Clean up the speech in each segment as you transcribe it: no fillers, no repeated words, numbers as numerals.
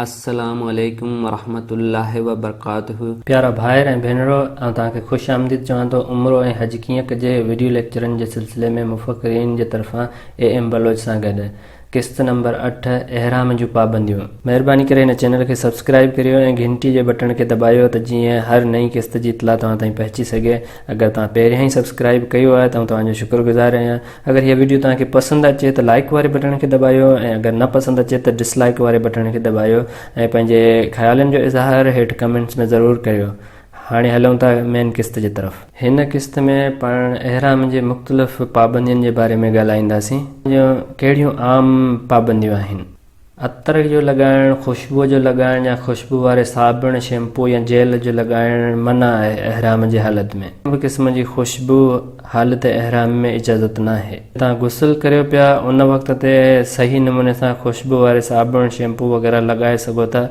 अस्सलामु अलैकुम वरहमतुल्लाहि वबरकातुहू। प्यारा भाइर ऐं भेनरो, तव्हांखे ख़ुशि आमदीद चवां थो। उम्रो ऐं हज कीअं कजे वीडियो लेक्चरनि जे सिलसिले में मुफ़किरीन जे तरफ़ां AM बलोच सां गॾु क़िस्त नंबर 8 इहराम जूं पाबंदियूं। महिरबानी करे हिन चैनल खे सब्सक्राइब करियो ऐं घंटी जे बटन खे दबायो त जीअं हर नई क़िस्त जी इतला तव्हां ताईं पहुची सघे। अगरि तव्हां पहिरियों ई सब्सक्राइब कयो आहे त तव्हांजो शुक्रगुज़ार आहियां। अगरि हीअ वीडियो तव्हांखे पसंदि अचे त लाइक वारे बटन खे दबायो ऐं अगरि न पसंदि अचे त डिसलाइक वारे बटन खे दबायो ऐं पंहिंजे ख़्यालनि जो इज़हार हेठि कमेंट्स में ज़रूरु करियो। हाणे हलूं था मेन क़िस्त जी तरफ़। हिन क़िस्त में पाण इहराम जे मुख़्तलिफ़ पाबंदियुनि जे बारे में ॻाल्हाईंदासीं। कहिड़ियूं आम पाबंदियूं आहिनि। अतर जो लॻाइणु, ख़ुशबू जो लॻाइणु या ख़ुशबू वारे साबुण, शैम्पू या जेल जो लॻाइणु मना आहे इहराम जी हालत में। कंहिं बि क़िस्म जी ख़ुशबू हालत इहराम में इजाज़त न आहे। तव्हां गुस्ल करियो पिया उन वक़्त ते सही नमूने सां ख़ुशबू वारे साबुण, शैम्पू वग़ैरह लॻाए सघो था।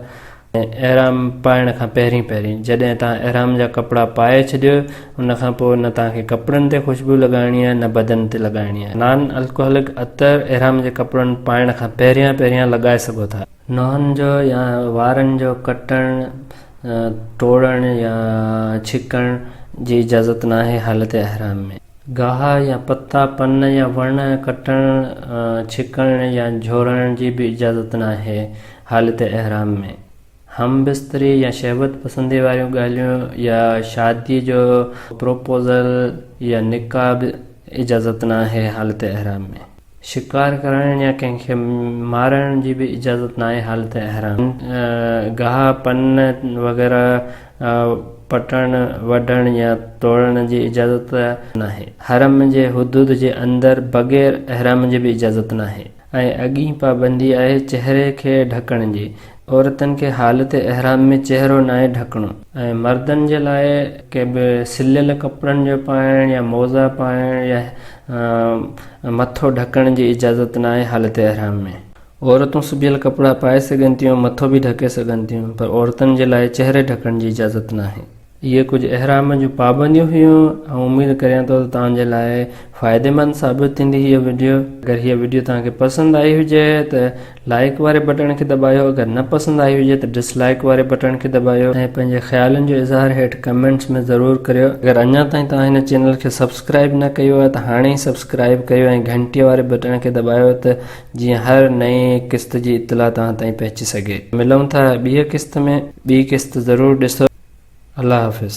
इहराम पाइण खां पहिरीं जॾहिं तव्हां इहराम जा कपिड़ा पाए छॾियो उन खां पोइ न तव्हांखे कपिड़नि ते ख़ुशबू लॻाइणी आहे न बदन ते लॻाइणी आहे। नॉन अल्कोहलिक अतर इहराम जे कपिड़नि पाइण खां पहिरियां लॻाए सघो था। नहुनि जो या वारनि जो कटणु, टोड़णु या छिकण जी इजाज़त न आहे हालत इहराम में। गाह या पत्ता, पन या वण कटणु, छिकण या झोड़ण जी बि इजाज़त न आहे हालत इहराम में। हम बिस्तरी या शहवत पसंदी वारियूं ॻाल्हियूं या शादी जो प्रोपोज़ल या निकाह बि इजाज़त न आहे हालत इहराम में। शिकार करण या कंहिंखे मारण जी बि इजाज़त न आहे हालत इहराम। गाह, पन वग़ैरह पटण, वढण या तोड़ण जी इजाज़त न आहे। हरम जे हुदूद जे अंदरि बग़ैर इहराम जी बि इजाज़त न आहे। ऐं अॻी पाबंदी आहे चहिरे खे ढकण जी। औरतनि खे हालत इहराम में चहिरो न आहे ढकणो। ऐं मर्दनि जे लाइ कंहिं बि सिलियल कपिड़नि जो पाइणु या मोज़ा पाइणु या मथो ढकण जी इजाज़त न आहे हालत इहराम में। औरतूं सिबियल कपिड़ा पाए सघनि थियूं, मथो बि ढके सघनि थियूं, पर औरतुनि जे लाइ चहिरे ढकण जी इजाज़त न आहे। इहे कुझु इहराम जूं पाबंदियूं हुयूं ऐं उमेदु करियां थो त तव्हांजे लाइ फ़ाइदेमंद साबित थींदी हीअ वीडियो। अगरि हीअ वीडियो तव्हांखे पसंदि आई हुजे त लाइक वारे बटन खे दबायो, अगरि न पसंदि आई हुजे त डिसलाइक वारे बटन खे दबायो ऐं पंहिंजे ख़्यालनि जो इज़हार हेठि कमेंट्स में ज़रूरु करियो। अगरि अञा ताईं तव्हां हिन चैनल खे सब्सक्राइब न कयो आहे त हाणे ई सब्सक्राइब कयो ऐं घंटीअ वारे बटन खे दबायो त जीअं हर नई क़िस्त जी इतला तव्हां ताईं पहुची सघे। मिलूं था ॿी क़िस्त में। ॿी क़िस्त ज़रूरु ॾिसो। अल्लाह हाफ़िज़।